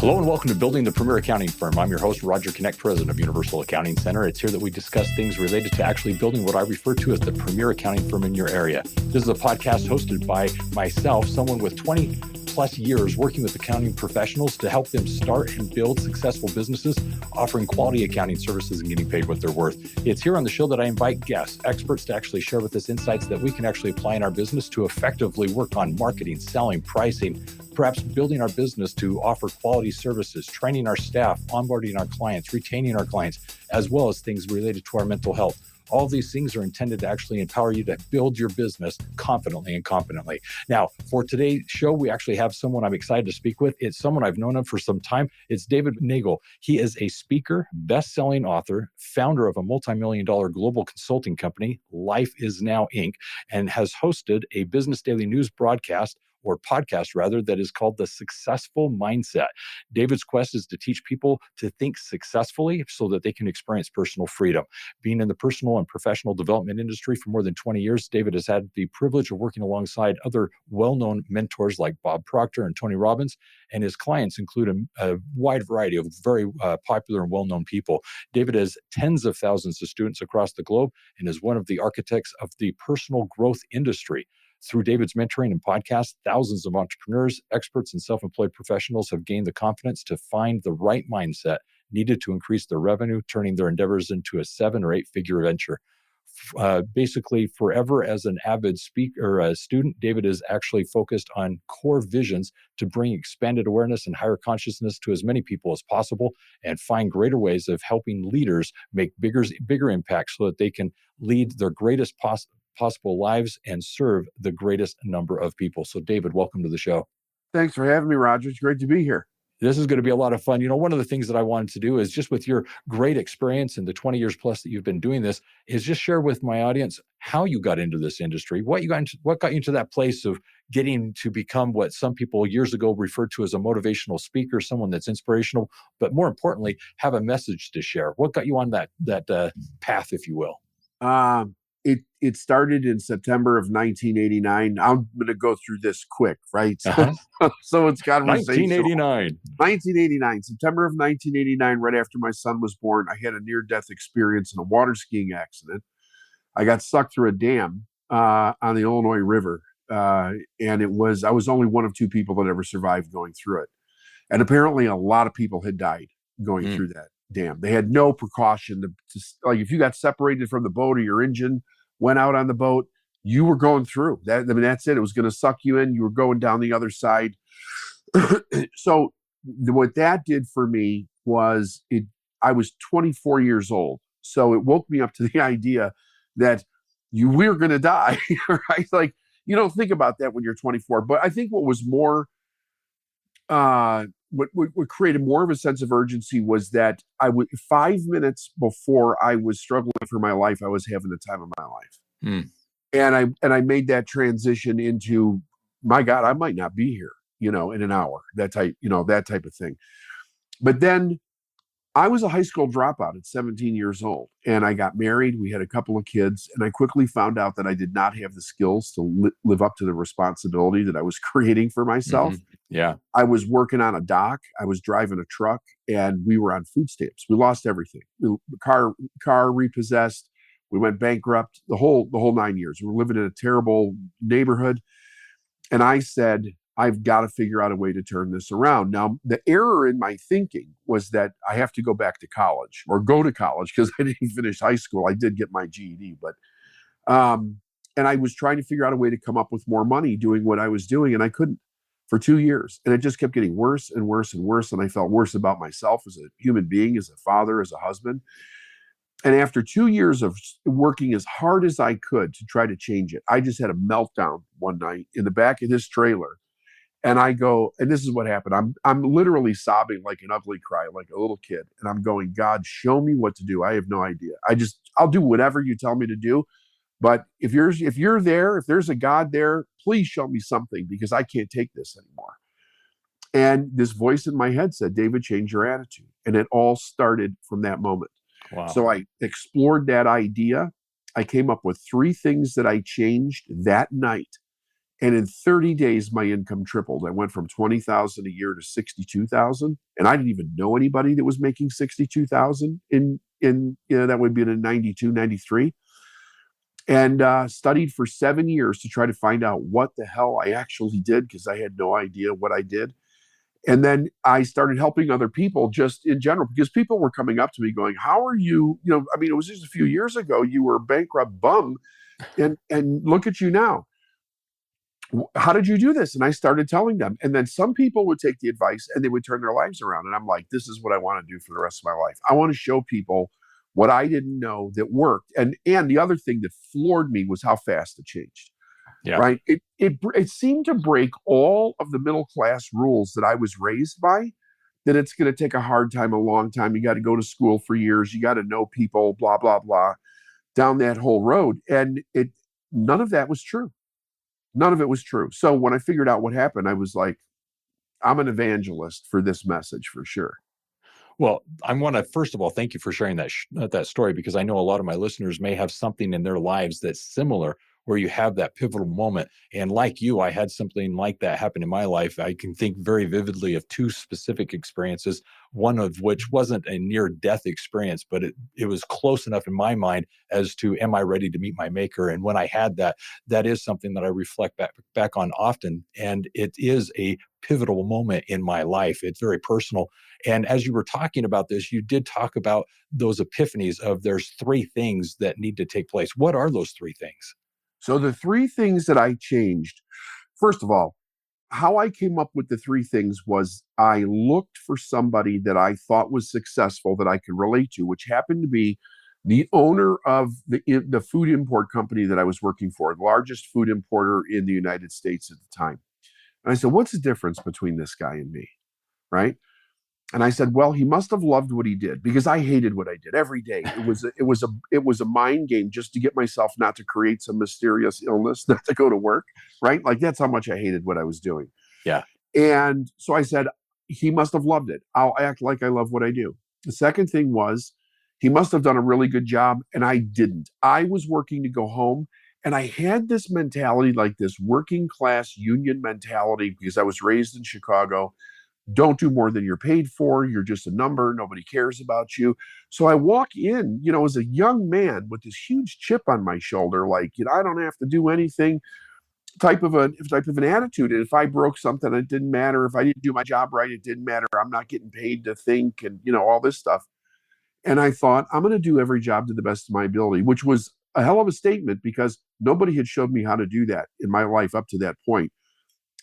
Hello and welcome to Building the Premier Accounting Firm. I'm your host, Roger Connect, president of Universal Accounting Center. It's here that we discuss things related to actually building what I refer to as the premier accounting firm in your area. This is a podcast hosted by myself, someone with 20 plus years working with accounting professionals to help them start and build successful businesses, offering quality accounting services and getting paid what they're worth. It's here on the show that I invite guests, experts to actually share with us insights that we can actually apply in our business to effectively work on marketing, selling, pricing, perhaps building our business to offer quality services, training our staff, onboarding our clients, retaining our clients, as well as things related to our mental health. All of these things are intended to actually empower you to build your business confidently and competently. Now, for today's show, we actually have someone I'm excited to speak with. It's someone I've known him for some time. It's David Neagle. He is a speaker, best-selling author, founder of a multi-million-dollar global consulting company, Life Is Now, Inc., and has hosted a Business Daily News broadcast or podcast rather, that is called The Successful Mindset. David's quest is to teach people to think successfully so that they can experience personal freedom. Being in the personal and professional development industry for more than 20 years, David has had the privilege of working alongside other well-known mentors like Bob Proctor and Tony Robbins, and his clients include a wide variety of very popular and well-known people. David has tens of thousands of students across the globe and is one of the architects of the personal growth industry. Through David's mentoring and podcast, thousands of entrepreneurs, experts, and self-employed professionals have gained the confidence to find the right mindset needed to increase their revenue, turning their endeavors into a 7 or 8 figure venture. Basically, forever as an avid speaker or a student, David is actually focused on core visions to bring expanded awareness and higher consciousness to as many people as possible and find greater ways of helping leaders make bigger impacts so that they can lead their greatest possible lives and serve the greatest number of people. So David, welcome to the show. Thanks for having me, Roger. It's great to be here. This is going to be a lot of fun. You know, one of the things that I wanted to do is just with your great experience and the 20 years plus that you've been doing this is just share with my audience how you got into this industry, what got you into that place of getting to become what some people years ago referred to as a motivational speaker, someone that's inspirational, but more importantly, have a message to share. What got you on that path, if you will? It started in September of 1989. I'm going to go through this quick, right? Uh-huh. So it's conversational. 1989, September of 1989, right after my son was born, I had a near-death experience in a water skiing accident. I got stuck through a dam on the Illinois River, and I was only one of 2 people that ever survived going through it. And apparently a lot of people had died going through that dam. They had no precaution to like if you got separated from the boat or your engine went out on the boat, you were going through that. I mean, that's it. It was going to suck you in. You were going down the other side. So what that did for me was I was 24 years old. So it woke me up to the idea that we were going to die, right? Like, you don't think about that when you're 24. But I think what was more, what created more of a sense of urgency was that 5 minutes before I was struggling for my life, I was having the time of my life. And I made that transition into, my God, I might not be here, in an hour, that type of thing. But then I was a high school dropout at 17 years old, and I got married. We had a couple of kids, and I quickly found out that I did not have the skills to live up to the responsibility that I was creating for myself. Mm-hmm. Yeah. I was working on a dock. I was driving a truck, and we were on food stamps. We lost everything. Car repossessed. We went bankrupt. The whole 9 years. We were living in a terrible neighborhood, and I said, I've got to figure out a way to turn this around. Now, the error in my thinking was that I have to go back to college or go to college because I didn't finish high school. I did get my GED, but and I was trying to figure out a way to come up with more money doing what I was doing, and I couldn't for 2 years. And it just kept getting worse and worse and worse, and I felt worse about myself as a human being, as a father, as a husband. And after 2 years of working as hard as I could to try to change it, I just had a meltdown one night in the back of this trailer. And I go, and this is what happened. I'm literally sobbing like an ugly cry, like a little kid. And I'm going, God, show me what to do. I have no idea. I'll do whatever you tell me to do. But if you're there, if there's a God there, please show me something because I can't take this anymore. And this voice in my head said, David, change your attitude. And it all started from that moment. Wow. So I explored that idea. I came up with 3 things that I changed that night. And in 30 days, my income tripled. I went from 20,000 a year to 62,000. And I didn't even know anybody that was making 62,000 that would be in 92, 93. And studied for 7 years to try to find out what the hell I actually did, because I had no idea what I did. And then I started helping other people just in general, because people were coming up to me going, how are you, it was just a few years ago, you were a bankrupt bum, and look at you now. How did you do this? And I started telling them. And then some people would take the advice and they would turn their lives around. And I'm like, this is what I want to do for the rest of my life. I want to show people what I didn't know that worked. And the other thing that floored me was how fast it changed. Yeah. Right. It seemed to break all of the middle class rules that I was raised by, that it's going to take a hard time, a long time. You got to go to school for years. You got to know people, blah, blah, blah, down that whole road. And none of that was true. None of it was true. So when I figured out what happened, I was like, I'm an evangelist for this message for sure. Well, I want to, first of all, thank you for sharing that story, because I know a lot of my listeners may have something in their lives that's similar, where you have that pivotal moment. And like you, I had something like that happen in my life. I can think very vividly of two specific experiences, one of which wasn't a near-death experience, but it was close enough in my mind as to, am I ready to meet my maker? And when I had that is something that I reflect back on often. And it is a pivotal moment in my life. It's very personal. And as you were talking about this, you did talk about those epiphanies of there's three things that need to take place. What are those three things? So the three things that I changed, first of all, how I came up with the three things was I looked for somebody that I thought was successful that I could relate to, which happened to be the owner of the food import company that I was working for, the largest food importer in the United States at the time. And I said, what's the difference between this guy and me, right? And I said, well, he must have loved what he did, because I hated what I did every day. It was a mind game just to get myself not to create some mysterious illness, not to go to work, right? Like, that's how much I hated what I was doing. Yeah. And so I said, he must have loved it. I'll act like I love what I do. The second thing was, he must have done a really good job, and I didn't. I was working to go home, and I had this mentality, like this working class union mentality, because I was raised in Chicago. Don't do more than you're paid for. You're just a number. Nobody cares about you. So I walk in, as a young man with this huge chip on my shoulder, like, I don't have to do anything, type of an attitude. And if I broke something, it didn't matter. If I didn't do my job right, it didn't matter. I'm not getting paid to think, and all this stuff. And I thought, I'm going to do every job to the best of my ability, which was a hell of a statement, because nobody had showed me how to do that in my life up to that point.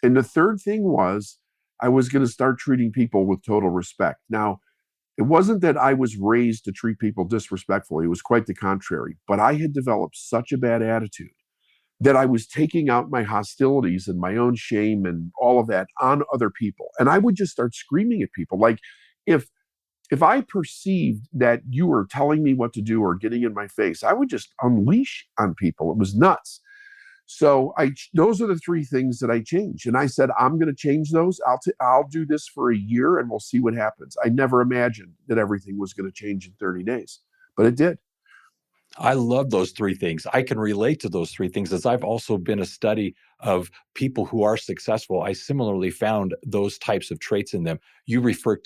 And the third thing was, I was going to start treating people with total respect. Now, it wasn't that I was raised to treat people disrespectfully. It was quite the contrary. But I had developed such a bad attitude that I was taking out my hostilities and my own shame and all of that on other people. And I would just start screaming at people. Like, if I perceived that you were telling me what to do or getting in my face, I would just unleash on people. It was nuts. So those are the three things that I changed. And I said, I'm going to change those. I'll do this for a year and we'll see what happens. I never imagined that everything was going to change in 30 days, but it did. I love those three things. I can relate to those three things, as I've also been a study of people who are successful. I similarly found those types of traits in them. You refer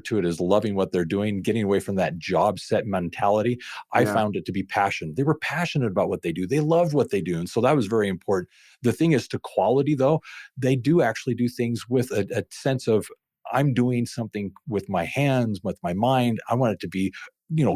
to it as loving what they're doing, getting away from that job set mentality. I found it to be passion. They were passionate about what they do. They loved what they do. And so that was very important. The thing is, to quality, though, they do actually do things with a sense of, I'm doing something with my hands, with my mind. I want it to be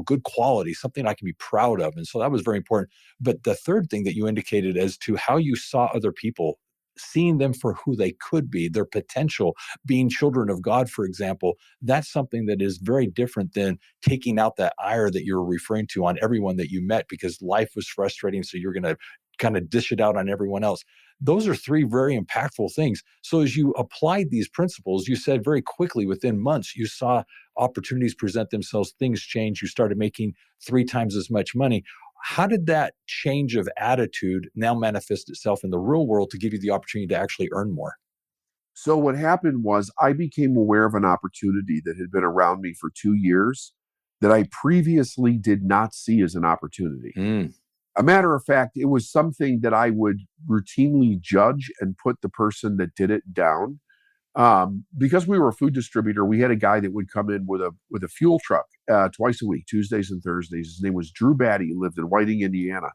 good quality, something I can be proud of. And so that was very important. But the third thing that you indicated as to how you saw other people, seeing them for who they could be, their potential, being children of God, for example, that's something that is very different than taking out that ire that you're referring to on everyone that you met because life was frustrating. So you're going to kind of dish it out on everyone else. Those are three very impactful things. So as you applied these principles, you said very quickly, within months, you saw opportunities present themselves, things change, you started making 3 times as much money. How did that change of attitude now manifest itself in the real world to give you the opportunity to actually earn more? So what happened was, I became aware of an opportunity that had been around me for 2 years that I previously did not see as an opportunity. A matter of fact, it was something that I would routinely judge and put the person that did it down. Because we were a food distributor, we had a guy that would come in with a fuel truck twice a week, Tuesdays and Thursdays. His name was Drew Batty. He lived in Whiting, Indiana,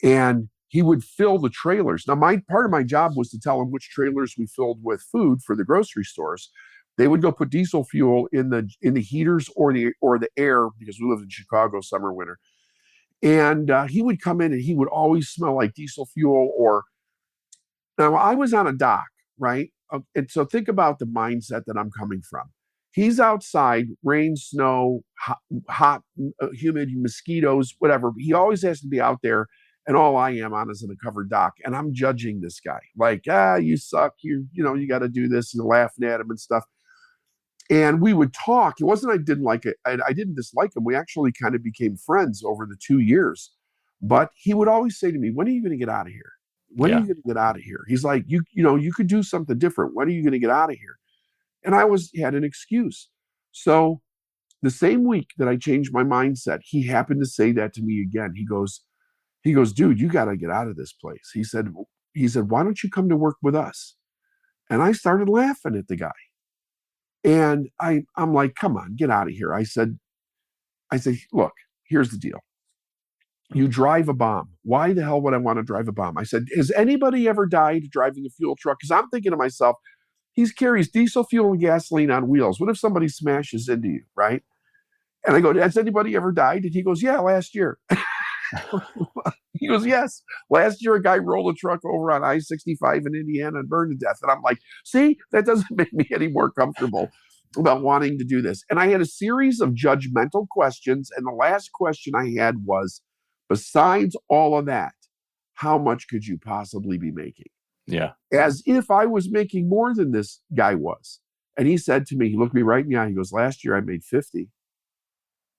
and he would fill the trailers. Now, my part of my job was to tell him which trailers we filled with food for the grocery stores. They would go put diesel fuel in the heaters or the air, because we lived in Chicago, summer, winter. And he would come in and he would always smell like diesel fuel. Or now I was on a dock, right? And so think about the mindset that I'm coming from. He's outside, rain, snow, hot, humid, mosquitoes, whatever. He always has to be out there, and all I am on is in a covered dock, and I'm judging this guy like, you suck, you got to do this, and laughing at him and stuff. And we would talk. It wasn't I didn't like it. I didn't dislike him. We actually kind of became friends over the 2 years. But he would always say to me, "When are you going to get out of here? When are you going to get out of here?" He's like, you could do something different. When are you going to get out of here?" And I had an excuse. So the same week that I changed my mindset, he happened to say that to me again. He goes, "Dude, you got to get out of this place." He said, "Why don't you come to work with us?" And I started laughing at the guy. And I'm like, "Come on, get out of here." I said, "Look, here's the deal. You drive a bomb. Why the hell would I want to drive a bomb?" I said, "Has anybody ever died driving a fuel truck?" Because I'm thinking to myself, he carries diesel fuel and gasoline on wheels. What if somebody smashes into you, right? And I go, "Has anybody ever died?" And he goes, "Yeah, last year." He goes, "Yes. Last year, a guy rolled a truck over on I-65 in Indiana and burned to death." And I'm like, see, that doesn't make me any more comfortable about wanting to do this. And I had a series of judgmental questions. And the last question I had was, besides all of that, how much could you possibly be making? Yeah. As if I was making more than this guy was. And he said to me, he looked me right in the eye. He goes, "Last year I made 50.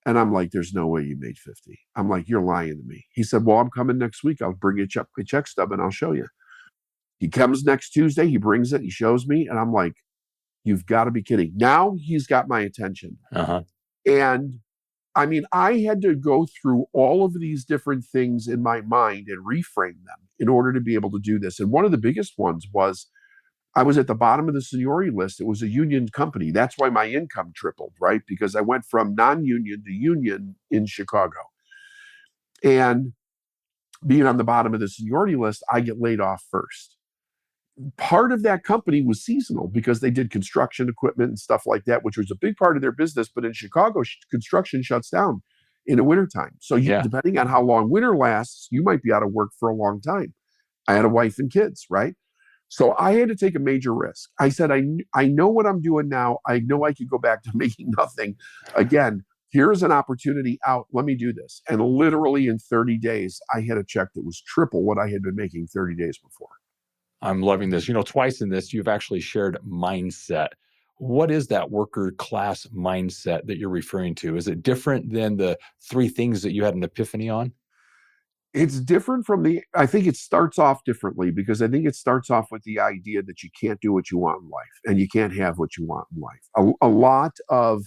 And I'm like, "There's no way you made 50. I'm like, "You're lying to me." He said, "Well, I'm coming next week. I'll bring you a check stub and I'll show you." He comes next Tuesday. He brings it. He shows me. And I'm like, "You've got to be kidding." Now he's got my attention. Uh-huh. And I mean, I had to go through all of these different things in my mind and reframe them in order to be able to do this. And one of the biggest ones was I was at the bottom of the seniority list. It was a union company. That's why my income tripled, right? Because I went from non-union to union in Chicago. And being on the bottom of the seniority list, I get laid off first. Part of that company was seasonal because they did construction equipment and stuff like that, which was a big part of their business. But in Chicago, construction shuts down in the wintertime. So depending on how long winter lasts, you might be out of work for a long time. I had a wife and kids, right? So I had to take a major risk. I said, I know what I'm doing now. I know I could go back to making nothing. Again, here's an opportunity out. Let me do this. And literally in 30 days, I had a check that was triple what I had been making 30 days before. I'm loving this. Twice in this, you've actually shared mindset. What is that worker class mindset that you're referring to? Is it different than the 3 things that you had an epiphany on? It's different I think it starts off differently, because I think it starts off with the idea that you can't do what you want in life and you can't have what you want in life. A lot of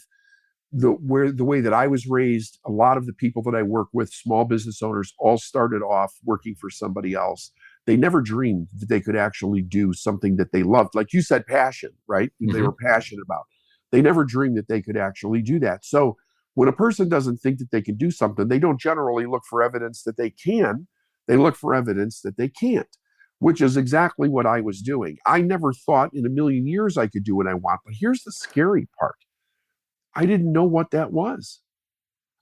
the way that I was raised, a lot of the people that I work with, small business owners, all started off working for somebody else. They never dreamed that they could actually do something that they loved. Like you said, passion, right? Mm-hmm. They were passionate about. They never dreamed that they could actually do that. So when a person doesn't think that they can do something, they don't generally look for evidence that they can. They look for evidence that they can't, which is exactly what I was doing. I never thought in a million years I could do what I want. But here's the scary part. I didn't know what that was.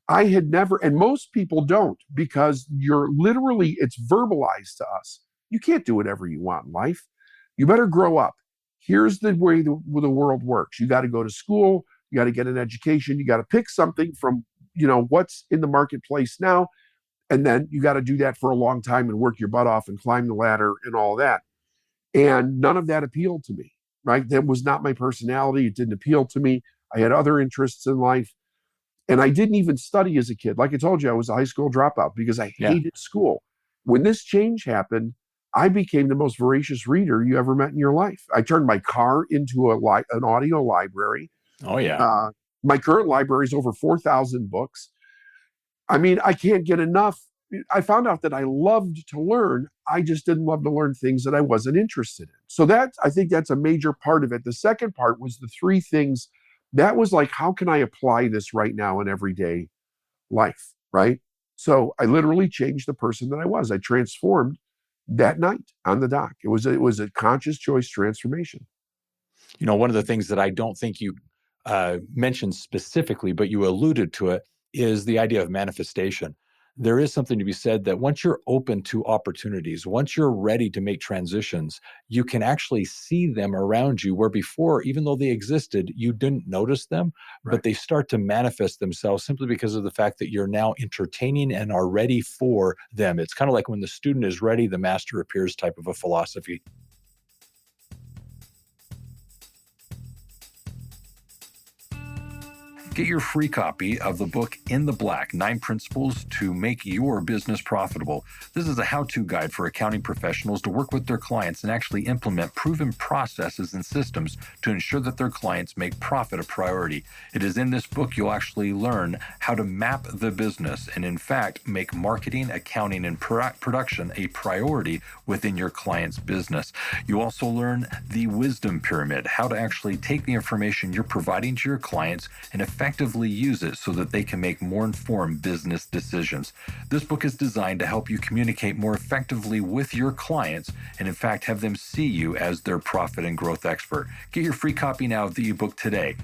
I had never, and most people don't, because it's verbalized to us. You can't do whatever you want in life. You better grow up. Here's the way the world works. You got to go to school. You got to get an education. You got to pick something from, what's in the marketplace now. And then you got to do that for a long time and work your butt off and climb the ladder and all that. And none of that appealed to me, right? That was not my personality. It didn't appeal to me. I had other interests in life. And I didn't even study as a kid. Like I told you, I was a high school dropout because I hated school. When this change happened, I became the most voracious reader you ever met in your life. I turned my car into an audio library. Oh, yeah. My current library is over 4,000 books. I mean, I can't get enough I found out that I loved to learn. I just didn't love to learn things that I wasn't interested in. So I think that's a major part of it. The second part was the three things that was like, how can I apply this right now in everyday life? Right. So I literally changed the person that I was. I transformed that night on the dock. It was a conscious choice transformation. One of the things that I don't think you mentioned specifically, but you alluded to it, is the idea of manifestation. There is something to be said that once you're open to opportunities, once you're ready to make transitions, you can actually see them around you where before, even though they existed, you didn't notice them, Right. but they start to manifest themselves simply because of the fact that you're now entertaining and are ready for them. It's kind of like when the student is ready, the master appears type of a philosophy. Get your free copy of the book In the Black, 9 Principles to Make Your Business Profitable. This is a how-to guide for accounting professionals to work with their clients and actually implement proven processes and systems to ensure that their clients make profit a priority. It is in this book you'll actually learn how to map the business and, in fact, make marketing, accounting, and production a priority within your client's business. You also learn the wisdom pyramid, how to actually take the information you're providing to your clients and effectively use it so that they can make more informed business decisions. This book is designed to help you communicate more effectively with your clients and, in fact, have them see you as their profit and growth expert. Get your free copy now of the ebook today.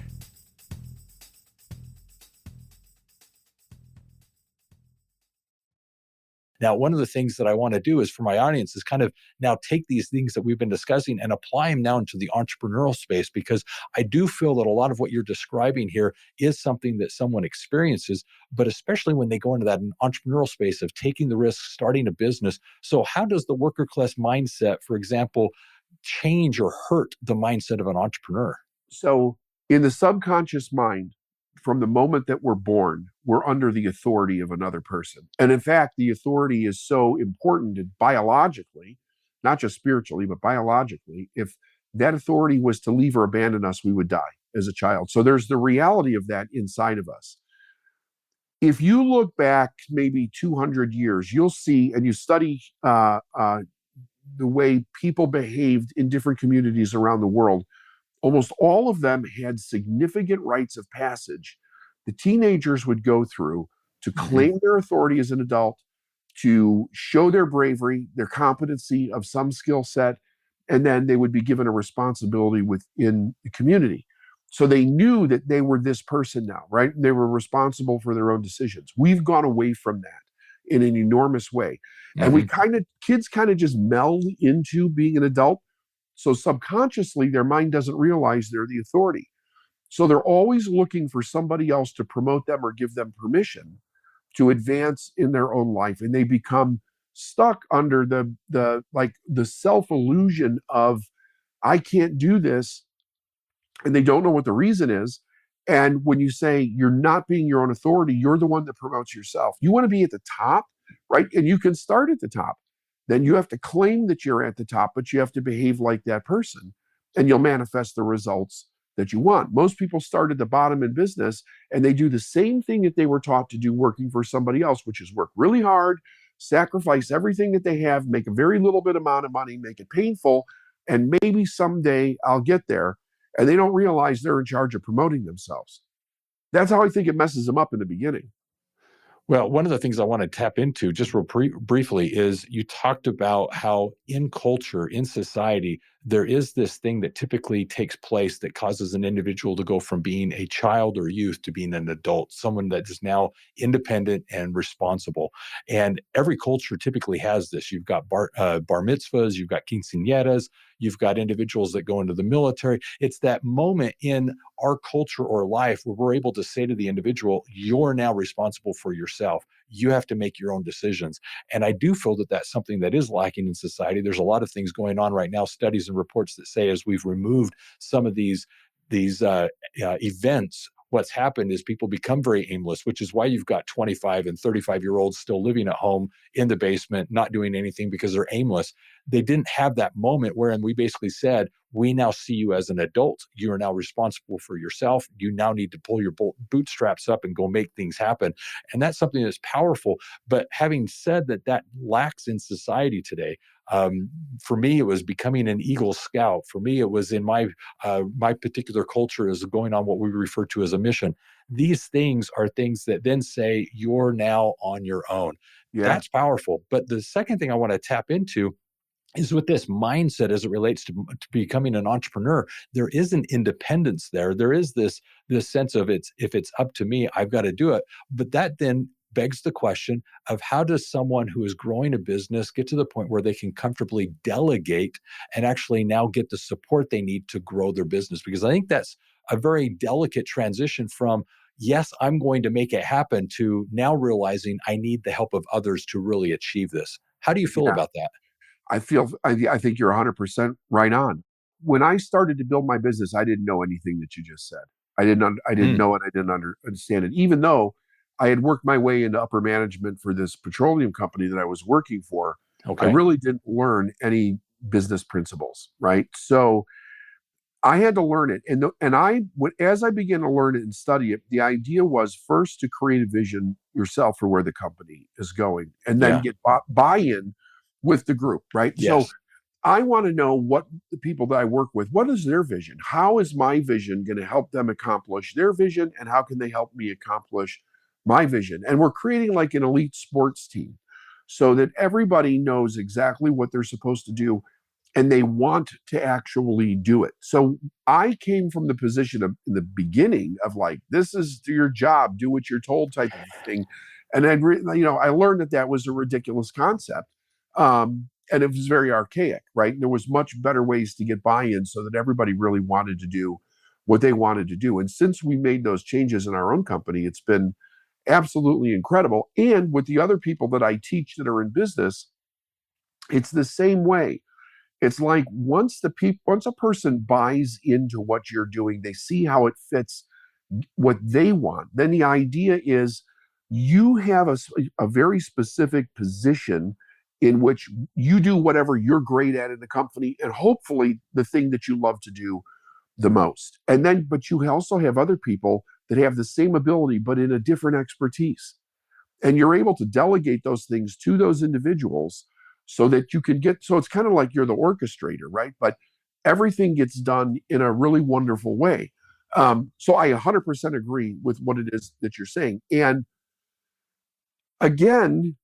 Now, one of the things that I want to do is for my audience is kind of now take these things that we've been discussing and apply them now into the entrepreneurial space, because I do feel that a lot of what you're describing here is something that someone experiences, but especially when they go into that entrepreneurial space of taking the risk, starting a business. So how does the worker class mindset, for example, change or hurt the mindset of an entrepreneur? So in the subconscious mind, from the moment that we're born, we're under the authority of another person. And in fact, the authority is so important biologically, not just spiritually, but biologically. If that authority was to leave or abandon us, we would die as a child. So there's the reality of that inside of us. If you look back maybe 200 years, you'll see, and you study the way people behaved in different communities around the world, almost all of them had significant rites of passage the teenagers would go through to claim their authority as an adult, to show their bravery, their competency of some skill set, and then they would be given a responsibility within the community. So they knew that they were this person now, right? They were responsible for their own decisions. We've gone away from that in an enormous way. And kids kind of just meld into being an adult. So subconsciously, their mind doesn't realize they're the authority. So they're always looking for somebody else to promote them or give them permission to advance in their own life. And they become stuck under the self-illusion of, I can't do this. And they don't know what the reason is. And when you say you're not being your own authority, you're the one that promotes yourself. You want to be at the top, right? And you can start at the top. Then you have to claim that you're at the top, but you have to behave like that person, and you'll manifest the results that you want. Most people start at the bottom in business, and they do the same thing that they were taught to do working for somebody else, which is work really hard, sacrifice everything that they have, make a very little bit amount of money, make it painful, and maybe someday I'll get there. And they don't realize they're in charge of promoting themselves. That's how I think it messes them up in the beginning. Well, one of the things I want to tap into just real briefly is you talked about how in culture, in society, there is this thing that typically takes place that causes an individual to go from being a child or youth to being an adult, someone that is now independent and responsible. And every culture typically has this. You've got bar mitzvahs, you've got quinceañeras, you've got individuals that go into the military. It's that moment in our culture or life where we're able to say to the individual, you're now responsible for yourself. You have to make your own decisions. And I do feel that that's something that is lacking in society. There's a lot of things going on right now, studies and reports that say as we've removed some of these events what's happened is people become very aimless, which is why you've got 25 and 35-year-olds still living at home in the basement, not doing anything because they're aimless. They didn't have that moment wherein we basically said, we now see you as an adult. You are now responsible for yourself. You now need to pull your bootstraps up and go make things happen. And that's something that's powerful. But having said that, that lacks in society today. For me, it was becoming an Eagle Scout. For me, it was in my particular culture is going on what we refer to as a mission. These things are things that then say you're now on your own. Yeah. That's powerful. But the second thing I want to tap into is with this mindset as it relates to becoming an entrepreneur. There is an independence there. There is this sense of if it's up to me, I've got to do it. But that then begs the question of how does someone who is growing a business get to the point where they can comfortably delegate and actually now get the support they need to grow their business? Because I think that's a very delicate transition from, yes, I'm going to make it happen, to now realizing I need the help of others to really achieve this. How do you feel Yeah. about that? I think you're 100% right on. When I started to build my business, I didn't know anything that you just said. I didn't know it. I didn't understand it. Even though I had worked my way into upper management for this petroleum company that I was working for, I really didn't learn any business principles, right? So I had to learn it. As I began to learn it and study it, the idea was first to create a vision yourself for where the company is going, and then get buy-in with the group, right? Yes. So I want to know what the people that I work with, what is their vision? How is my vision going to help them accomplish their vision? And how can they help me accomplish my vision? And we're creating like an elite sports team so that everybody knows exactly what they're supposed to do and they want to actually do it. So I came from the position of in the beginning of like, this is your job, do what you're told type of thing. And I learned that was a ridiculous concept. And it was very archaic, right? And there was much better ways to get buy-in so that everybody really wanted to do what they wanted to do. And since we made those changes in our own company, it's been absolutely incredible. And with the other people that I teach that are in business, it's the same way. It's like once a person buys into what you're doing, they see how it fits what they want. Then the idea is you have a very specific position in which you do whatever you're great at in the company, and hopefully the thing that you love to do the most. But you also have other people that have the same ability, but in a different expertise. And you're able to delegate those things to those individuals so that you can so it's kind of like you're the orchestrator, right? But everything gets done in a really wonderful way. So I 100% agree with what it is that you're saying. And again,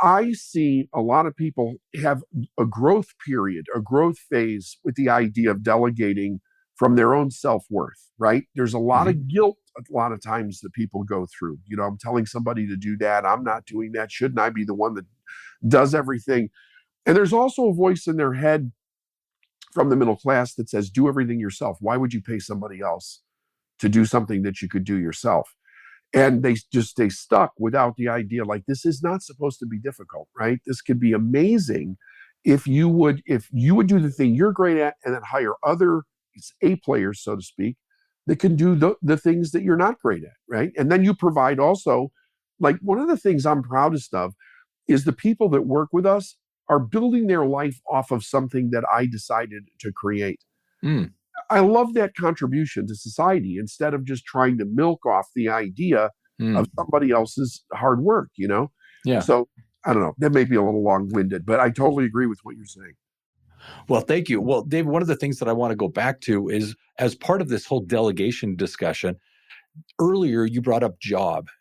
I see a lot of people have a growth period, a growth phase with the idea of delegating from their own self-worth, right? There's a lot of guilt a lot of times that people go through. I'm telling somebody to do that. I'm not doing that. Shouldn't I be the one that does everything? And there's also a voice in their head from the middle class that says, do everything yourself. Why would you pay somebody else to do something that you could do yourself? And they just stay stuck without the idea, like, this is not supposed to be difficult, right? This could be amazing if you would do the thing you're great at and then hire other A players, so to speak, that can do the things that you're not great at, right? And then you provide also, like, one of the things I'm proudest of is the people that work with us are building their life off of something that I decided to create. I love that contribution to society instead of just trying to milk off the idea of somebody else's hard work, Yeah. So I don't know. That may be a little long-winded, but I totally agree with what you're saying. Well, thank you. Well, Dave, one of the things that I want to go back to is, as part of this whole delegation discussion, earlier you brought up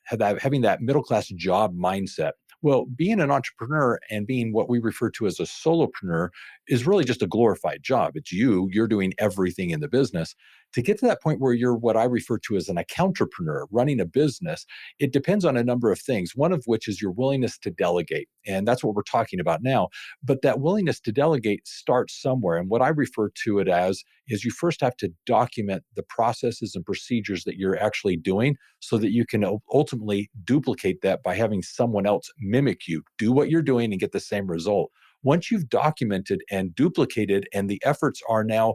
having that middle-class job mindset. Well, being an entrepreneur and being what we refer to as a solopreneur is really just a glorified job. It's you're doing everything in the business. To get to that point where you're what I refer to as an accountrepreneur, running a business, it depends on a number of things, one of which is your willingness to delegate. And that's what we're talking about now. But that willingness to delegate starts somewhere. And what I refer to it as is you first have to document the processes and procedures that you're actually doing so that you can ultimately duplicate that by having someone else mimic you, do what you're doing and get the same result. Once you've documented and duplicated, and the efforts are now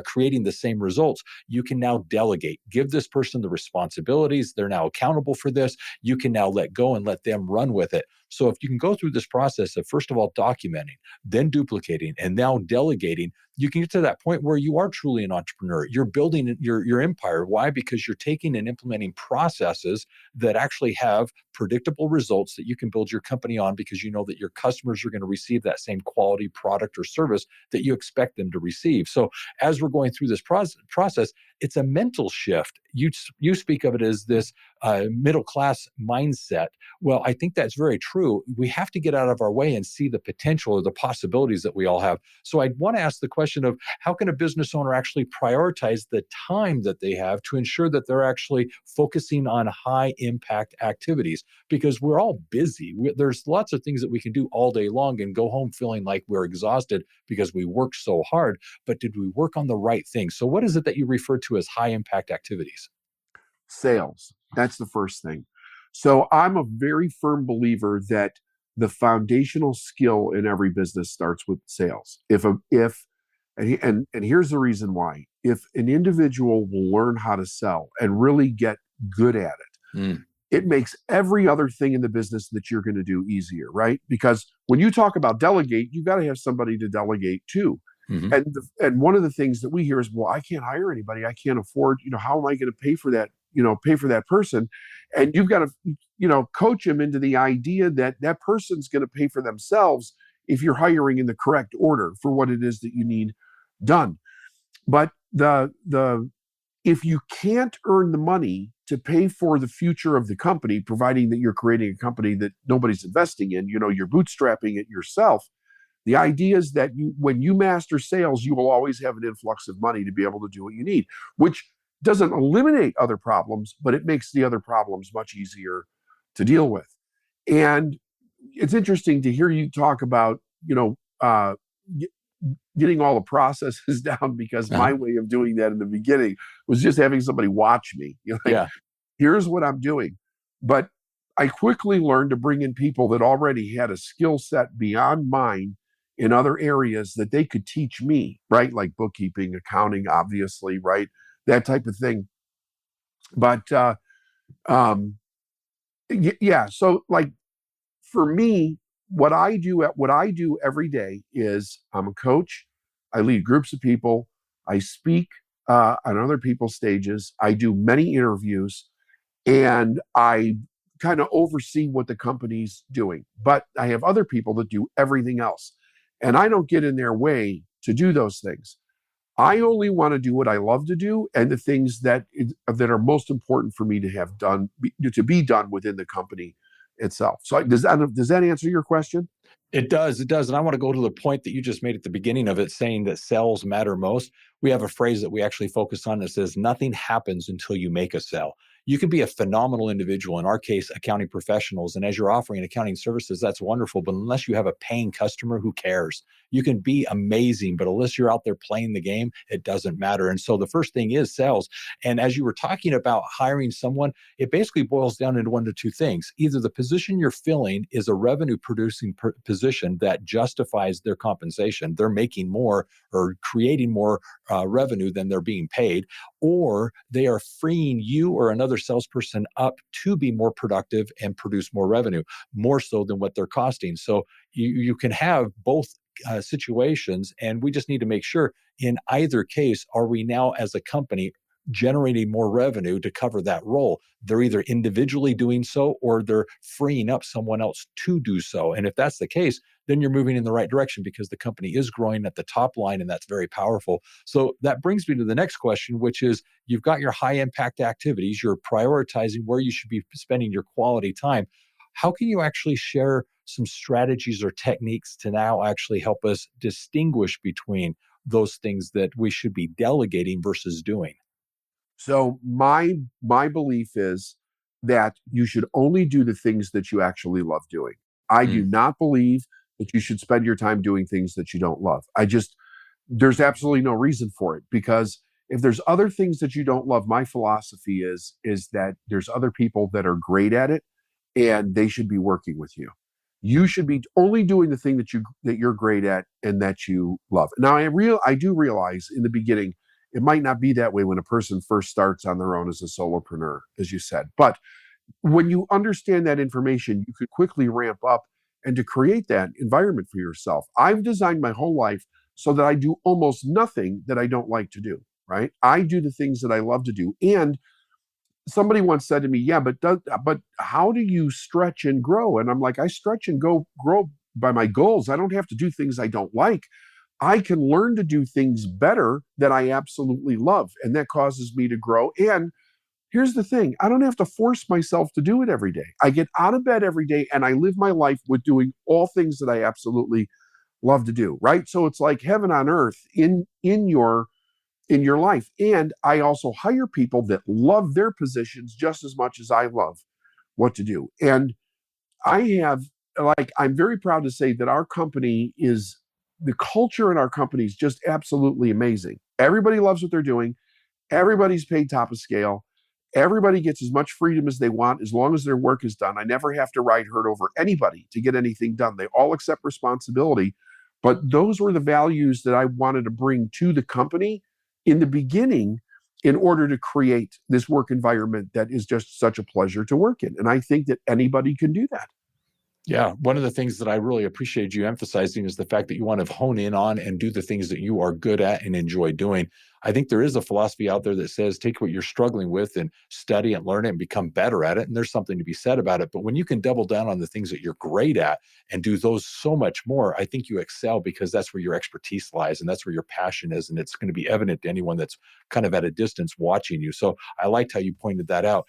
creating the same results, you can now delegate. Give this person the responsibilities. They're now accountable for this. You can now let go and let them run with it. So if you can go through this process of, first of all, documenting, then duplicating, and now delegating, you can get to that point where you are truly an entrepreneur. You're building your empire. Why? Because you're taking and implementing processes that actually have predictable results that you can build your company on, because you know that your customers are going to receive that same quality product or service that you expect them to receive. So as we're going through this process, it's a mental shift. You speak of it as this middle class mindset. Well, I think that's very true. We have to get out of our way and see the potential or the possibilities that we all have. So I want to ask the question of, how can a business owner actually prioritize the time that they have to ensure that they're actually focusing on high impact activities? Because we're all busy. There's lots of things that we can do all day long and go home feeling like we're exhausted because we worked so hard. But did we work on the right things? So what is it that you refer to as high impact activities? Sales. That's the first thing. So I'm a very firm believer that the foundational skill in every business starts with sales. And here's the reason why. If an individual will learn how to sell and really get good at it, it makes every other thing in the business that you're going to do easier, right? Because when you talk about delegate, you got to have somebody to delegate to. And one of the things that we hear is, well, I can't hire anybody. I can't afford, how am I going to pay for that, pay for that person? And you've got to, coach them into the idea that that person's going to pay for themselves if you're hiring in the correct order for what it is that you need done. But if you can't earn the money to pay for the future of the company, providing that you're creating a company that nobody's investing in, you're bootstrapping it yourself. The idea is that when you master sales, you will always have an influx of money to be able to do what you need, which doesn't eliminate other problems, but it makes the other problems much easier to deal with. And it's interesting to hear you talk about, getting all the processes down, because my way of doing that in the beginning was just having somebody watch me. Here's what I'm doing. But I quickly learned to bring in people that already had a skill set beyond mine in other areas that they could teach me, right? Like bookkeeping, accounting, obviously, right? That type of thing. But so like for me, what I do every day is I'm a coach. I lead groups of people. I speak on other people's stages. I do many interviews, and I kind of oversee what the company's doing. But I have other people that do everything else, and I don't get in their way to do those things. I only want to do what I love to do, and the things that are most important for me to have done, to be done within the company itself. So does that answer your question? It does. And I want to go to the point that you just made at the beginning of it, saying that sales matter most. We have a phrase that we actually focus on that says, nothing happens until you make a sale. You can be a phenomenal individual, in our case, accounting professionals. And as you're offering accounting services, that's wonderful. But unless you have a paying customer, who cares? You can be amazing, but unless you're out there playing the game, it doesn't matter. And so the first thing is sales. And as you were talking about hiring someone, it basically boils down into one to two things. Either the position you're filling is a revenue producing position that justifies their compensation. They're making more or creating more revenue than they're being paid, or they are freeing you or another salesperson up to be more productive and produce more revenue, more so than what they're costing. So you can have both situations, and we just need to make sure in either case, are we now as a company generating more revenue to cover that role? They're either individually doing so or they're freeing up someone else to do so. And if that's the case, then you're moving in the right direction, because the company is growing at the top line, and that's very powerful. So that brings me to the next question, which is, you've got your high impact activities, you're prioritizing where you should be spending your quality time. How can you actually share some strategies or techniques to now actually help us distinguish between those things that we should be delegating versus doing? So my belief is that you should only do the things that you actually love doing. I do not believe that you should spend your time doing things that you don't love. There's absolutely no reason for it, because if there's other things that you don't love, my philosophy is that there's other people that are great at it, and they should be working with you. You should be only doing the thing that you're great at and that you love. Now, I do realize in the beginning it might not be that way when a person first starts on their own as a solopreneur, as you said. But when you understand that information, you could quickly ramp up and to create that environment for yourself. I've designed my whole life so that I do almost nothing that I don't like to do, right? I do the things that I love to do. And somebody once said to me, yeah, but how do you stretch and grow? And I'm like, I stretch and grow by my goals. I don't have to do things I don't like. I can learn to do things better that I absolutely love. And that causes me to grow. And here's the thing, I don't have to force myself to do it every day. I get out of bed every day and I live my life with doing all things that I absolutely love to do, right? So it's like heaven on earth in your life. And I also hire people that love their positions just as much as I love what to do. And I'm very proud to say that the culture in our company is just absolutely amazing. Everybody loves what they're doing. Everybody's paid top of scale. Everybody gets as much freedom as they want as long as their work is done. I never have to ride herd over anybody to get anything done. They all accept responsibility. But those were the values that I wanted to bring to the company in the beginning in order to create this work environment that is just such a pleasure to work in. And I think that anybody can do that. Yeah. One of the things that I really appreciate you emphasizing is the fact that you want to hone in on and do the things that you are good at and enjoy doing. I think there is a philosophy out there that says take what you're struggling with and study and learn it and become better at it. And there's something to be said about it. But when you can double down on the things that you're great at and do those so much more, I think you excel because that's where your expertise lies and that's where your passion is. And it's going to be evident to anyone that's kind of at a distance watching you. So I liked how you pointed that out.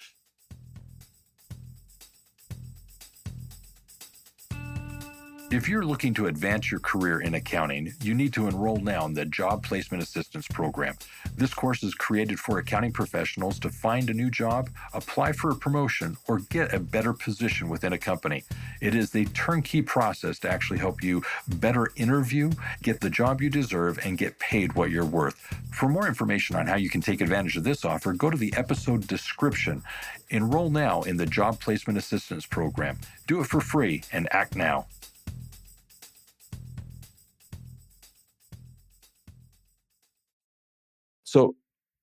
If you're looking to advance your career in accounting, you need to enroll now in the Job Placement Assistance Program. This course is created for accounting professionals to find a new job, apply for a promotion, or get a better position within a company. It is the turnkey process to actually help you better interview, get the job you deserve, and get paid what you're worth. For more information on how you can take advantage of this offer, go to the episode description. Enroll now in the Job Placement Assistance Program. Do it for free and act now. So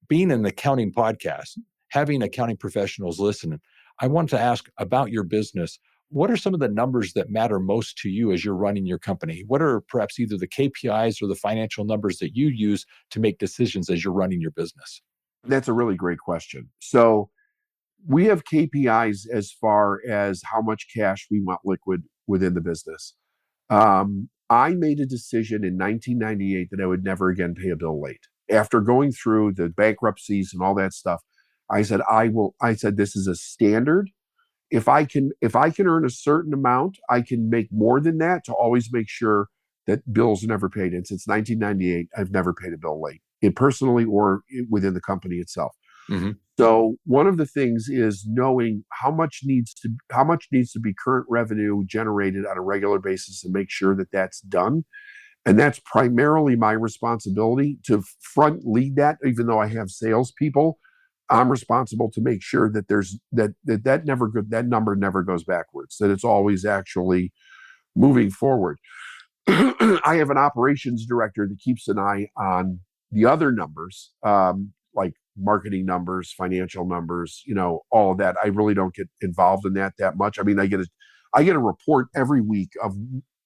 being an accounting podcast, having accounting professionals listen, I want to ask about your business. What are some of the numbers that matter most to you as you're running your company? What are perhaps either the KPIs or the financial numbers that you use to make decisions as you're running your business? That's a really great question. So we have KPIs as far as how much cash we want liquid within the business. I made a decision in 1998 that I would never again pay a bill late. After going through the bankruptcies and all that stuff, I said, this is a standard. If I can earn a certain amount, I can make more than that to always make sure that bills are never paid. And since 1998, I've never paid a bill late, personally or within the company itself. Mm-hmm. So one of the things is knowing how much needs to be current revenue generated on a regular basis and make sure that that's done. And that's primarily my responsibility to front lead that. Even though I have salespeople, I'm responsible to make sure that that number never goes backwards, that it's always actually moving forward. I have an operations director that keeps an eye on the other numbers, like marketing numbers, financial numbers, all of that. I really don't get involved in that much. I mean, I get a report every week of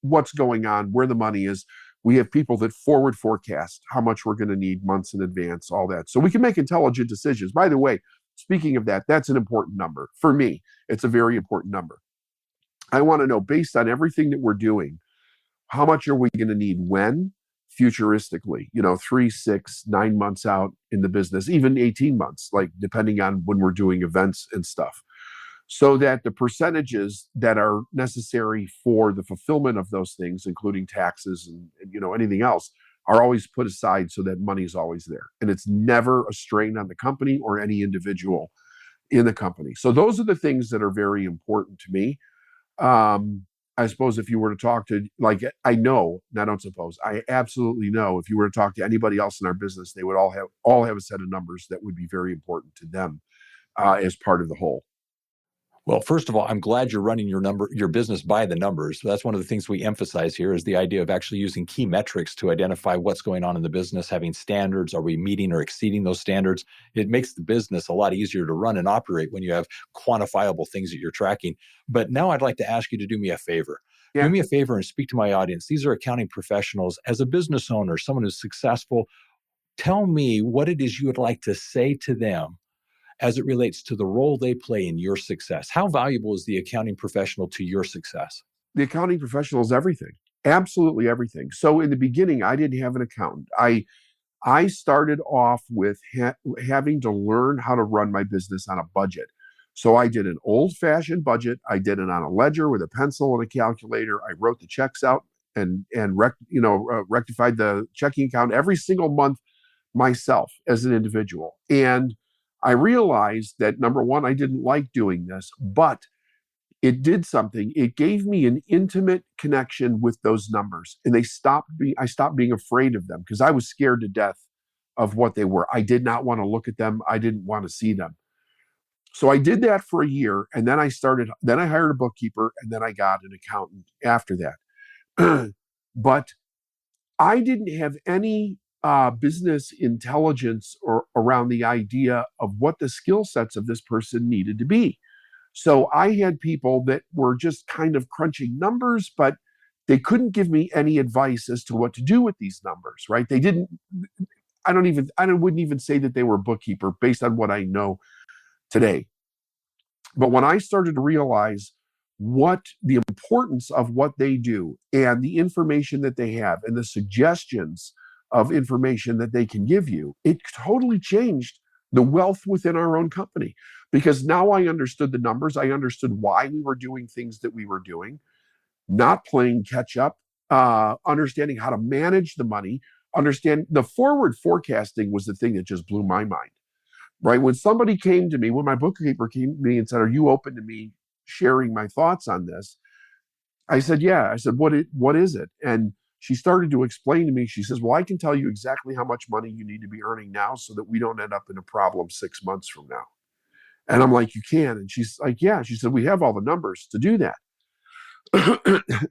what's going on, where the money is. We have people that forward forecast how much we're going to need months in advance, all that. So we can make intelligent decisions. By the way, speaking of that, that's an important number. For me, it's a very important number. I want to know, based on everything that we're doing, how much are we going to need when, futuristically, 3, 6, 9 months out in the business, even 18 months, like depending on when we're doing events and stuff. So that the percentages that are necessary for the fulfillment of those things, including taxes and anything else, are always put aside so that money is always there. And it's never a strain on the company or any individual in the company. So those are the things that are very important to me. I suppose if you were to talk to, I absolutely know if you were to talk to anybody else in our business, they would all have a set of numbers that would be very important to them as part of the whole. Well, first of all, I'm glad you're running your business by the numbers. So that's one of the things we emphasize here is the idea of actually using key metrics to identify what's going on in the business, having standards. Are we meeting or exceeding those standards? It makes the business a lot easier to run and operate when you have quantifiable things that you're tracking. But now I'd like to ask you to do me a favor. Do Yeah. me a favor and speak to my audience. These are accounting professionals. As a business owner, someone who's successful, tell me what it is you would like to say to them as it relates to the role they play in your success. How valuable is the accounting professional to your success? The accounting professional is everything, absolutely everything. So in the beginning, I didn't have an accountant. I started off with having to learn how to run my business on a budget. So I did an old-fashioned budget. I did it on a ledger with a pencil and a calculator. I wrote the checks out and rectified the checking account every single month myself as an individual. And I realized that number one, I didn't like doing this, but it did something. It gave me an intimate connection with those numbers, and I stopped being afraid of them because I was scared to death of what they were. I did not want to look at them. I didn't want to see them. So I did that for a year, and then I hired a bookkeeper, and then I got an accountant after that. But I didn't have any business intelligence or around the idea of what the skill sets of this person needed to be. So I had people that were just kind of crunching numbers, but they couldn't give me any advice as to what to do with these numbers, right? They didn't, I wouldn't even say that they were a bookkeeper based on what I know today. But when I started to realize what the importance of what they do and the information that they have and the suggestions of information that they can give you, it totally changed the wealth within our own company. Because now I understood the numbers. I understood why we were doing things that we were doing, not playing catch up, understanding how to manage the money, understand the forward forecasting was the thing that just blew my mind. Right. When somebody came to me, when my bookkeeper came to me and said, "Are you open to me sharing my thoughts on this?" I said, "Yeah." I said, what is it?" And she started to explain to me. She says, "Well, I can tell you exactly how much money you need to be earning now so that we don't end up in a problem 6 months from now." And I'm like, "You can?" And she's like, "Yeah." She said, "We have all the numbers to do that."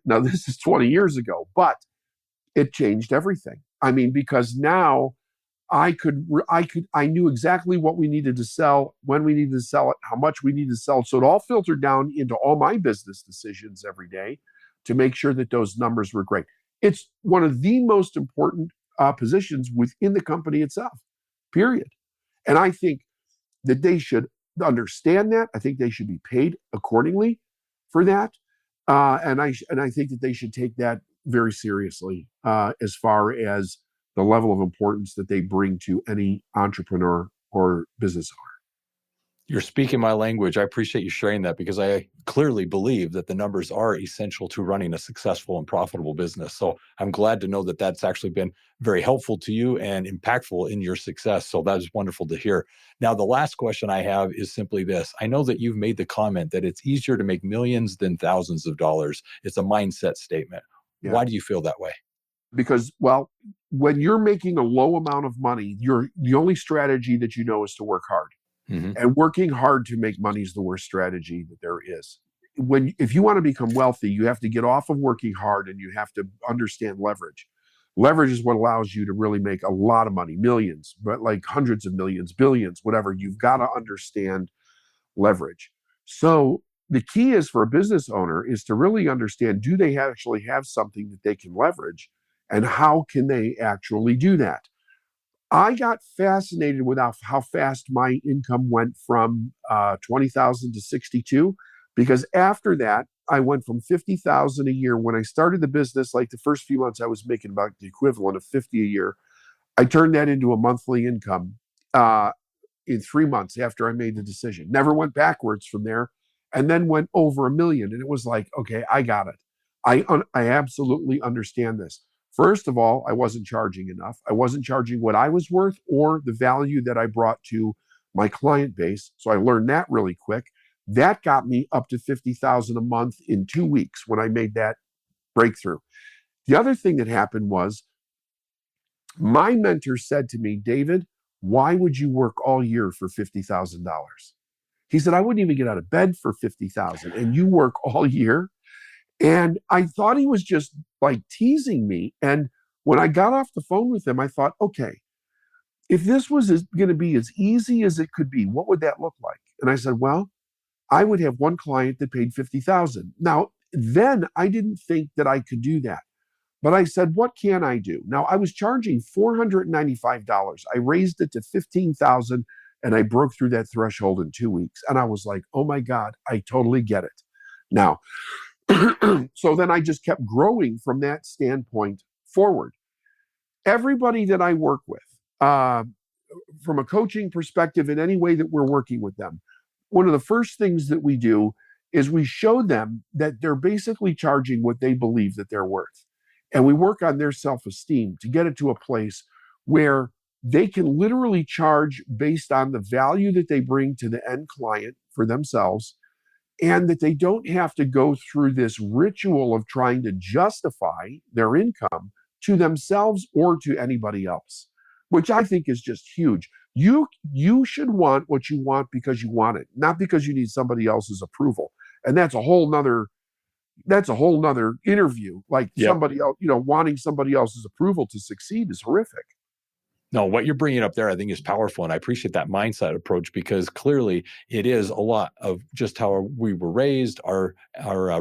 Now, this is 20 years ago, but it changed everything. I mean, because now I knew exactly what we needed to sell, when we needed to sell it, how much we needed to sell it. So it all filtered down into all my business decisions every day to make sure that those numbers were great. It's one of the most important positions within the company itself, period. And I think that they should understand that. I think they should be paid accordingly for that. And I think that they should take that very seriously as far as the level of importance that they bring to any entrepreneur or business owner. You're speaking my language. I appreciate you sharing that because I clearly believe that the numbers are essential to running a successful and profitable business. So I'm glad to know that that's actually been very helpful to you and impactful in your success. So that is wonderful to hear. Now, the last question I have is simply this. I know that you've made the comment that it's easier to make millions than thousands of dollars. It's a mindset statement. Yeah. Why do you feel that way? Because, well, when you're making a low amount of money, the only strategy that you know is to work hard. Mm-hmm. And working hard to make money is the worst strategy that there is. If you want to become wealthy, you have to get off of working hard and you have to understand leverage. Leverage is what allows you to really make a lot of money, millions, but like hundreds of millions, billions, whatever. You've got to understand leverage. So the key is for a business owner is to really understand, do they actually have something that they can leverage and how can they actually do that? I got fascinated with how fast my income went from 20,000 to 62, because after that, I went from 50,000 a year. When I started the business, like the first few months, I was making about the equivalent of 50 a year. I turned that into a monthly income in 3 months after I made the decision. Never went backwards from there, and then went over 1 million. And it was like, okay, I got it. I absolutely understand this. First of all, I wasn't charging enough. I wasn't charging what I was worth or the value that I brought to my client base. So I learned that really quick. That got me up to 50,000 a month in 2 weeks when I made that breakthrough. The other thing that happened was my mentor said to me, "David, why would you work all year for $50,000? He said, I wouldn't even get out of bed for 50,000 and you work all year. And I thought he was just like teasing me. And when I got off the phone with him, I thought, okay, if this was going to be as easy as it could be, what would that look like? And I said, well, I would have one client that paid 50,000. Now, then I didn't think that I could do that. But I said, what can I do? Now, I was charging $495. I raised it to 15,000 and I broke through that threshold in 2 weeks. And I was like, oh my God, I totally get it. Now, so then I just kept growing from that standpoint forward. Everybody that I work with, from a coaching perspective, in any way that we're working with them, one of the first things that we do is we show them that they're basically charging what they believe that they're worth. And we work on their self-esteem to get it to a place where they can literally charge based on the value that they bring to the end client for themselves, and that they don't have to go through this ritual of trying to justify their income to themselves or to anybody else, which I think is just huge. You should want what you want because you want it, not because you need somebody else's approval. And that's a whole nother interview. Like somebody else, wanting somebody else's approval to succeed is horrific. No, what you're bringing up there, I think, is powerful. And I appreciate that mindset approach, because clearly it is a lot of just how we were raised, our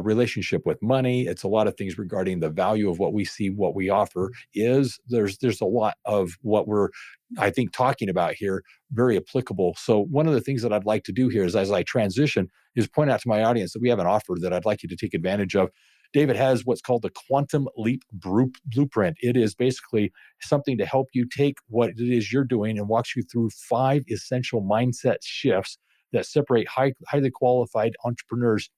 relationship with money. It's a lot of things regarding the value of what we see, what we offer is. There's a lot of what we're, I think, talking about here, very applicable. So one of the things that I'd like to do here is, as I transition, is point out to my audience that we have an offer that I'd like you to take advantage of. David has what's called the Quantum Leap Blueprint. It is basically something to help you take what it is you're doing and walks you through 5 essential mindset shifts that separate highly qualified entrepreneurs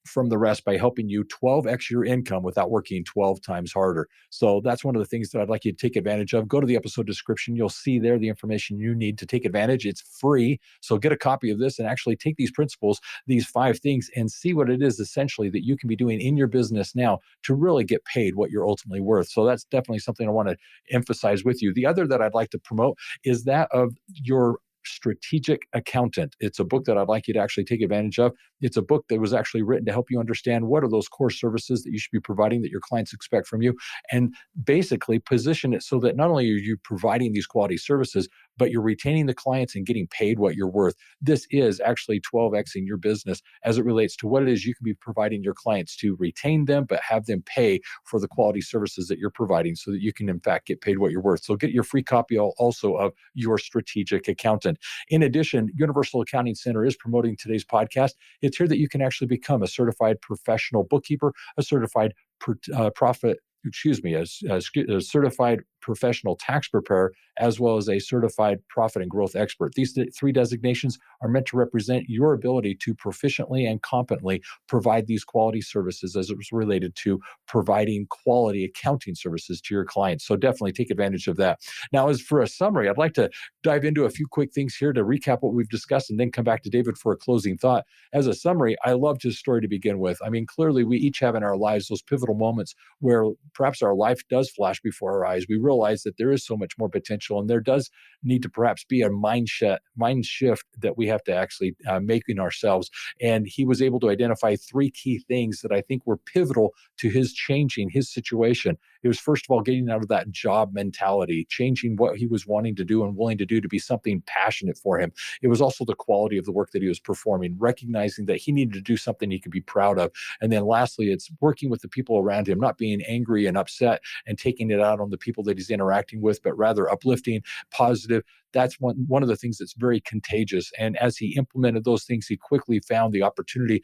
from the rest by helping you 12x your income without working 12 times harder. So that's one of the things that I'd like you to take advantage of. Go to the episode description. You'll see there the information you need to take advantage. It's free. So get a copy of this and actually take these principles, these 5 things, and see what it is essentially that you can be doing in your business now to really get paid what you're ultimately worth. So that's definitely something I want to emphasize with you. The other that I'd like to promote is that of your Strategic Accountant. It's a book that I'd like you to actually take advantage of. It's a book that was actually written to help you understand what are those core services that you should be providing that your clients expect from you, and basically position it so that not only are you providing these quality services, but you're retaining the clients and getting paid what you're worth. This is actually 12xing your business as it relates to what it is you can be providing your clients to retain them, but have them pay for the quality services that you're providing so that you can, in fact, get paid what you're worth. So get your free copy also of your Strategic Accountant. In addition, Universal Accounting Center is promoting today's podcast. It's here that you can actually become a certified professional bookkeeper, a certified a certified professional tax preparer, as well as a certified profit and growth expert. These 3 designations are meant to represent your ability to proficiently and competently provide these quality services as it's related to providing quality accounting services to your clients. So definitely take advantage of that. Now, as for a summary, I'd like to dive into a few quick things here to recap what we've discussed and then come back to David for a closing thought. As a summary, I loved his story to begin with. I mean, clearly we each have in our lives those pivotal moments where perhaps our life does flash before our eyes. We realize that there is so much more potential, and there does need to perhaps be a mind shift that we have to actually make in ourselves. And he was able to identify 3 key things that I think were pivotal to his changing his situation. It was, first of all, getting out of that job mentality, changing what he was wanting to do and willing to do to be something passionate for him. It was also the quality of the work that he was performing, recognizing that he needed to do something he could be proud of. And then lastly, it's working with the people around him, not being angry and upset and taking it out on the people that he's interacting with, but rather uplifting, positive. That's one of the things that's very contagious. And as he implemented those things, he quickly found the opportunity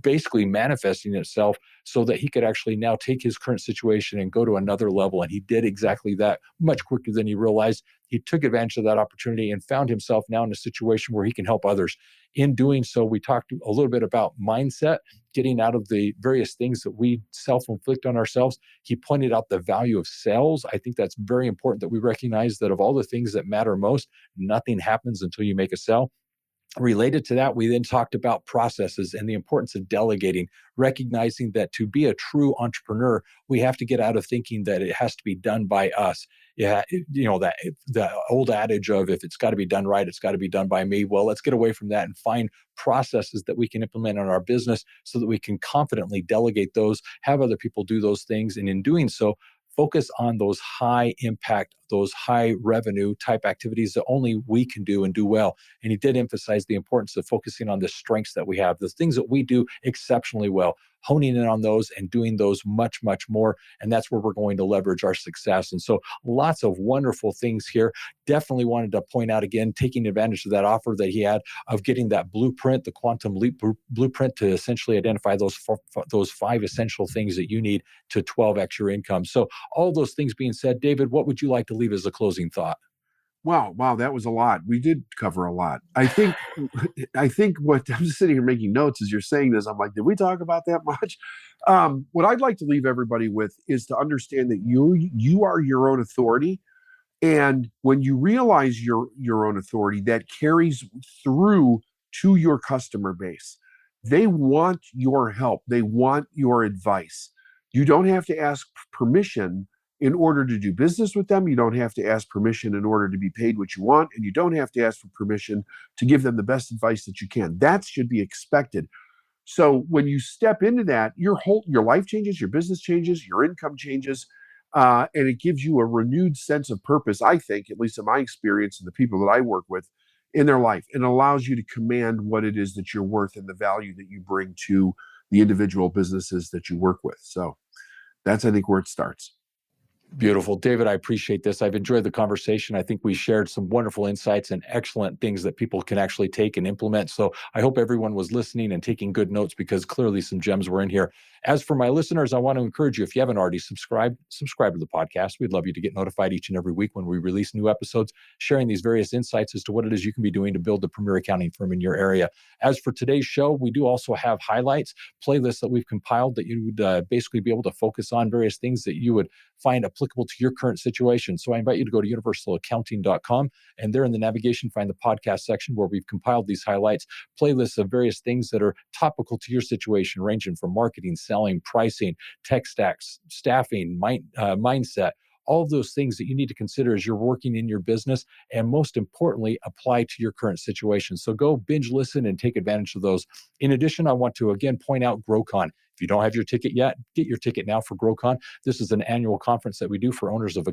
basically manifesting itself so that he could actually now take his current situation and go to another level. And he did exactly that much quicker than he realized. He took advantage of that opportunity and found himself now in a situation where he can help others. In doing so, we talked a little bit about mindset, getting out of the various things that we self-inflict on ourselves. He pointed out the value of sales. I think that's very important that we recognize that of all the things that matter most, nothing happens until you make a sale. Related to that, we then talked about processes and the importance of delegating, recognizing that to be a true entrepreneur, we have to get out of thinking that it has to be done by us. Yeah, that the old adage of if it's got to be done right, it's got to be done by me. Well, let's get away from that and find processes that we can implement in our business so that we can confidently delegate those, have other people do those things, and in doing so, focus on those high impact, those high revenue type activities that only we can do and do well. And he did emphasize the importance of focusing on the strengths that we have, the things that we do exceptionally well, honing in on those and doing those much, much more. And that's where we're going to leverage our success. And so lots of wonderful things here. Definitely wanted to point out again, taking advantage of that offer that he had of getting that blueprint, the quantum leap blueprint, to essentially identify those 5 essential things that you need to 12x your income. So all those things being said, David, what would you like to leave as a closing thought? Wow, that was a lot. We did cover a lot. I think what I'm just sitting here making notes as you're saying this, I'm like, did we talk about that much? What I'd like to leave everybody with is to understand that you are your own authority. And when you realize your own authority, that carries through to your customer base. They want your help. They want your advice. You don't have to ask permission in order to do business with them. You don't have to ask permission in order to be paid what you want, and you don't have to ask for permission to give them the best advice that you can. That should be expected. So when you step into that, your life changes, your business changes, your income changes, and it gives you a renewed sense of purpose, I think, at least in my experience and the people that I work with in their life. And allows you to command what it is that you're worth and the value that you bring to the individual businesses that you work with. So that's, I think, where it starts. Beautiful. David, I appreciate this. I've enjoyed the conversation. I think we shared some wonderful insights and excellent things that people can actually take and implement. So I hope everyone was listening and taking good notes, because clearly some gems were in here. As for my listeners, I want to encourage you, if you haven't already subscribe to the podcast. We'd love you to get notified each and every week when we release new episodes, sharing these various insights as to what it is you can be doing to build the premier accounting firm in your area. As for today's show, we do also have highlights, playlists that we've compiled that you would basically be able to focus on various things that you would find applicable to your current situation. So I invite you to go to universalaccounting.com, and there in the navigation, find the podcast section where we've compiled these highlights, playlists of various things that are topical to your situation, ranging from marketing, selling, pricing, tech stacks, staffing, mindset, all of those things that you need to consider as you're working in your business, and most importantly, apply to your current situation. So go binge listen and take advantage of those. In addition, I want to again point out GrowCon. If you don't have your ticket yet, get your ticket now for GrowCon. This is an annual conference that we do for owners of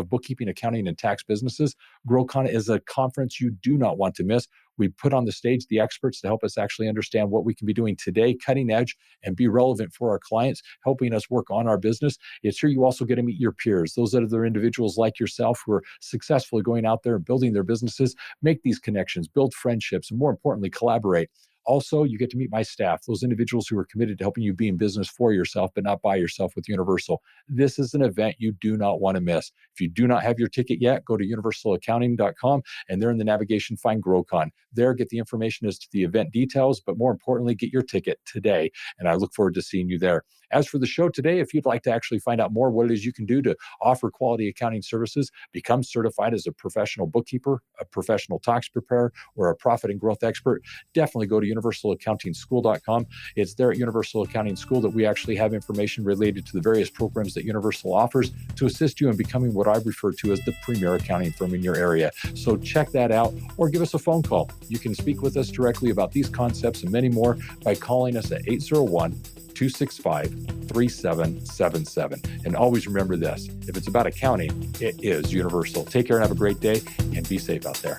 bookkeeping, accounting, and tax businesses. GrowCon is a conference you do not want to miss. We put on the stage the experts to help us actually understand what we can be doing today, cutting edge, and be relevant for our clients, helping us work on our business. It's here you also get to meet your peers, those other individuals like yourself who are successfully going out there and building their businesses, make these connections, build friendships, and more importantly, collaborate. Also, you get to meet my staff, those individuals who are committed to helping you be in business for yourself, but not by yourself with Universal. This is an event you do not want to miss. If you do not have your ticket yet, go to universalaccounting.com, and there in the navigation, find GrowCon. There, get the information as to the event details, but more importantly, get your ticket today. And I look forward to seeing you there. As for the show today, if you'd like to actually find out more what it is you can do to offer quality accounting services, become certified as a professional bookkeeper, a professional tax preparer, or a profit and growth expert, definitely go to universalaccountingschool.com. It's there at Universal Accounting School that we actually have information related to the various programs that Universal offers to assist you in becoming what I refer to as the premier accounting firm in your area. So check that out, or give us a phone call. You can speak with us directly about these concepts and many more by calling us at 801-265-3777. And always remember this, if it's about accounting, it is Universal. Take care and have a great day, and be safe out there.